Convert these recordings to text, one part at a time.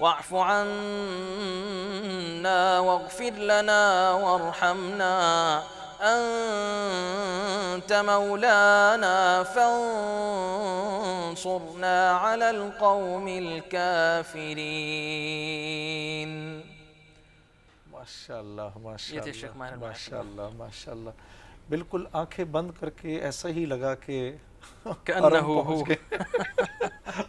واعف عنا واغفر لنا وارحمنا أنت مولانا فانصرنا على القوم الكافرين. ماشاءاللہ یہ ماشاءاللہ تھے شیخ ماہر المعقلی. ماشاءاللہ ماشاءاللہ. بالکل آنکھیں بند کر کے ایسا ہی لگا کہ كأنه حرم هو. پہنچ گئے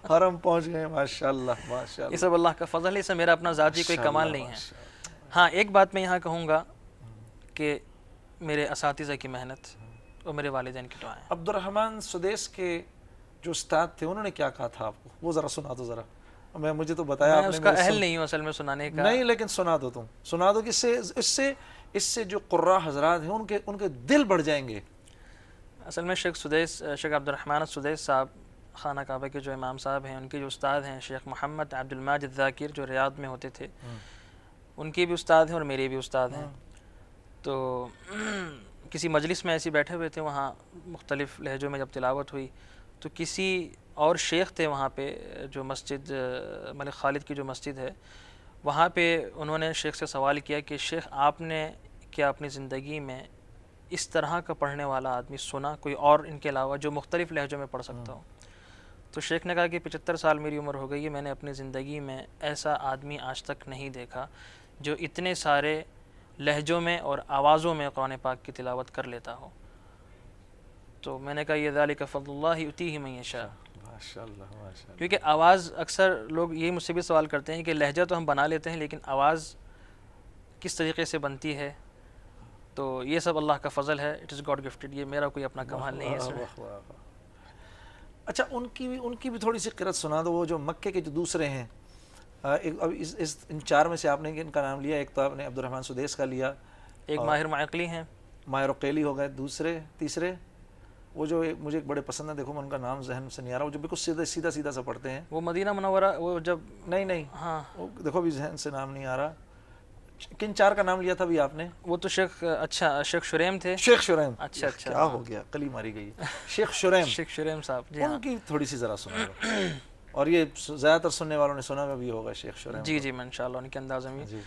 حرم پہنچ گئے. ماشاءاللہ یہ ماشاءاللہ سب اللہ کا فضل ہے، اس سے میرا اپنا ذاتی کوئی کمال نہیں ہے. ماشاءاللہ. ہاں ایک بات میں یہاں کہوں گا کہ میرے اساتذہ کی محنت اور میرے والدین کی دعائیں. عبد الرحمن سدیس کے جو استاد تھے انہوں نے کیا کہا تھا آپ کو؟ وہ ذرا سنا دو ذرا. مجھے تو بتایا میں آپ نے، اس کا اہل نہیں ہوں اصل میں سنانے کا. نہیں لیکن سنا دو، تم سنا دو کہ اس سے جو قراء حضرات ہیں ان کے دل بڑھ جائیں گے. اصل میں شیخ عبد الرحمن سدیس صاحب خانہ کعبہ کے جو امام صاحب ہیں، ان کے جو استاد ہیں شیخ محمد عبد الماجد ذاکر جو ریاض میں ہوتے تھے، ان کے بھی استاد ہیں اور میرے بھی استاد ہیں. تو کسی مجلس میں ایسے بیٹھے ہوئے تھے، وہاں مختلف لہجوں میں جب تلاوت ہوئی تو کسی اور شیخ تھے وہاں پہ، جو مسجد ملک خالد کی جو مسجد ہے وہاں پہ، انہوں نے شیخ سے سوال کیا کہ شیخ آپ نے کیا اپنی زندگی میں اس طرح کا پڑھنے والا آدمی سنا کوئی اور ان کے علاوہ جو مختلف لہجوں میں پڑھ سکتا ہو؟ تو شیخ نے کہا کہ 75 سال میری عمر ہو گئی ہے، میں نے اپنی زندگی میں ایسا آدمی آج تک نہیں دیکھا جو اتنے سارے لہجوں میں اور آوازوں میں قرآن پاک کی تلاوت کر لیتا ہو. تو میں نے کہا یہ ذالک فضل اللہ یؤتیہ من یشاء. ماشاءاللہ ماشاءاللہ. کیونکہ آواز، اکثر لوگ یہی مجھ سے بھی سوال کرتے ہیں کہ لہجہ تو ہم بنا لیتے ہیں لیکن آواز کس طریقے سے بنتی ہے؟ تو یہ سب اللہ کا فضل ہے، اٹ از گاڈ گفٹڈ. یہ میرا کوئی اپنا کمال نہیں ہے اس میں. اچھا ان کی بھی تھوڑی سی قرأت سنا دو. وہ جو مکے کے جو دوسرے ہیں، اب ان چار میں سے آپ نے ان کا نام لیا، ایک تو آپ نے عبد الرحمن سدیس کا لیا، ایک ماہر معقلی ہیں، ماہر عقیلی ہو گئے، دوسرے تیسرے وہ جو مجھے ایک بڑے پسند ہیں، دیکھو میں ان کا نام ذہن سے نہیں آ رہا، وہ جو بالکل سیدھا سیدھا سا پڑھتے ہیں. وہ مدینہ منورہ، وہ جب نہیں ہاں وہ دیکھو بھی ذہن سے نام نہیں آ رہا. کن چار کا نام لیا تھا بھی آپ نے؟ وہ تو شیخ شیخ شریم تھے. شیخ شریم. اچھا کیا ہو گیا، کلی ماری گئی. شیخ شریم. شیخ شریم صاحب جی ان کی تھوڑی سی ذرا سنا دو. اور یہ زیادہ تر سننے والوں نے سنا بھی ہوگا شیخ شریم. جی میں انشاءاللہ ان کے انداز میں. جی.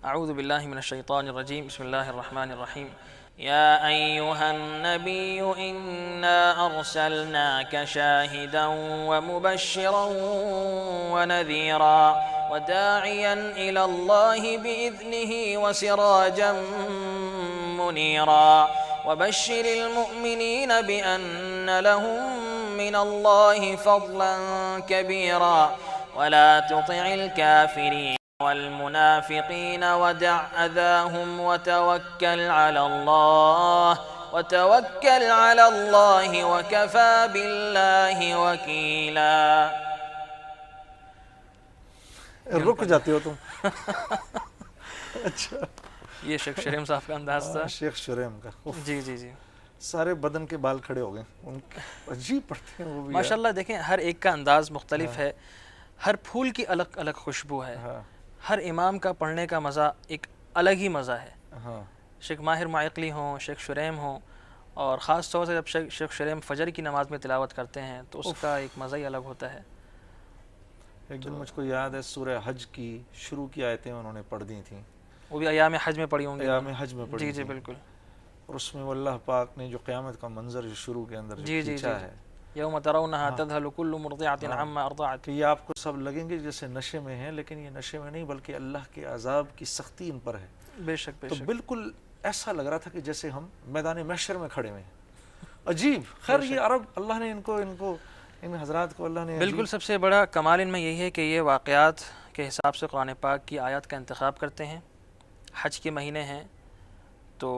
اعوذ باللہ من الشیطان الرجیم، بسم اللہ الرحمن الرحیم. يا أيها النبي إنا أرسلناك شاهدا ومبشرا ونذيرا وداعيا إلى الله بإذنه وسراجا منيرا وبشر المؤمنين بأن لهم من الله فضلا كبيرا ولا تطع الكافرين والمنافقين ودع أذاهم وتوكل على الله وكفى بالله وكيلا. رک جاتے ہو تم. اچھا یہ شیخ شریم صاحب کا انداز تھا. شیخ شریم کا. جی سارے بدن کے بال کھڑے ہو گئے. ان عجیب پڑھتے ہیں وہ بھی ماشاءاللہ. دیکھیں ہر ایک کا انداز مختلف ہے، ہر پھول کی الگ الگ خوشبو ہے. ہر امام کا پڑھنے کا مزہ ایک الگ ہی مزہ ہے. شیخ ماہر معقلی ہوں، شیخ شریم ہوں، اور خاص طور سے جب شیخ شریم فجر کی نماز میں تلاوت کرتے ہیں تو اس کا ایک مزہ ہی الگ ہوتا ہے. ایک دن مجھ کو یاد ہے سورہ حج کی شروع کی آیتیں انہوں نے پڑھ دی تھیں. وہ بھی ایام حج میں پڑھی ہوں گی. ایام حج میں پڑھی. جی بالکل. اور اس میں وہ اللہ پاک نے جو قیامت کا منظر جو شروع کے اندر کھینچا ہے، یوم ترونہا تذہل کل مرضعۃ عما ارضعت، کہ یہ آپ کو سب لگیں گے جیسے نشے میں ہیں، لیکن یہ نشے میں نہیں بلکہ اللہ کے عذاب کی سختی ان پر ہے. بے شک تو بالکل ایسا لگ رہا تھا کہ جیسے ہم میدان محشر میں کھڑے ہوئے ہیں. عجیب. خیر یہ عرب اللہ نے ان حضرات کو اللہ نے بالکل. سب سے بڑا کمال ان میں یہی ہے کہ یہ واقعات کے حساب سے قرآن پاک کی آیات کا انتخاب کرتے ہیں. حج کے مہینے ہیں تو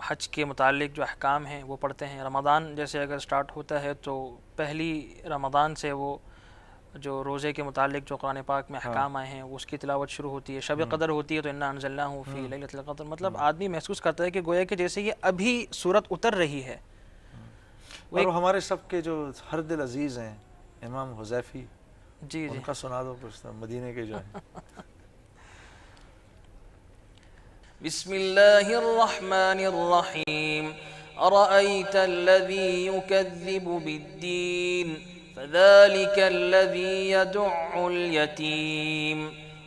حج کے متعلق جو احکام ہیں وہ پڑھتے ہیں. رمضان جیسے اگر سٹارٹ ہوتا ہے تو پہلی رمضان سے وہ جو روزے کے متعلق جو قرآن پاک میں احکام آئے ہیں اس کی تلاوت شروع ہوتی ہے. شب قدر ہوتی ہے تو انا انزلناہ فی لیلۃ القدر. مطلب آدمی محسوس کرتا ہے کہ گویا کہ جیسے یہ ابھی سورت اتر رہی ہے. اور ہمارے سب کے جو ہر دل عزیز ہیں امام حذیفی، جی ان کا سنا دو کچھ مدینے کے جو ہیں. بسم اللہ الرحمن الرحیم. أرأيت الذي يكذب بالدين فذلك الذي يدع اليتيم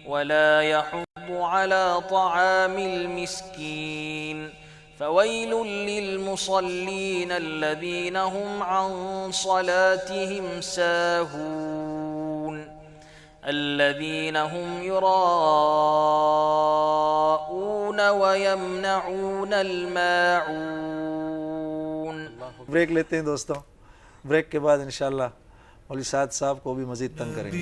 ولا يحض على طعام المسكين فويل للمصلين الذين هم عن صلاتهم ساهون الذين هم يراءون ويمنعون الماعون. بریک لیتے ہیں دوستوں، بریک کے بعد انشاءاللہ مولوی سعد صاحب کو بھی مزید تنگ کریں گے.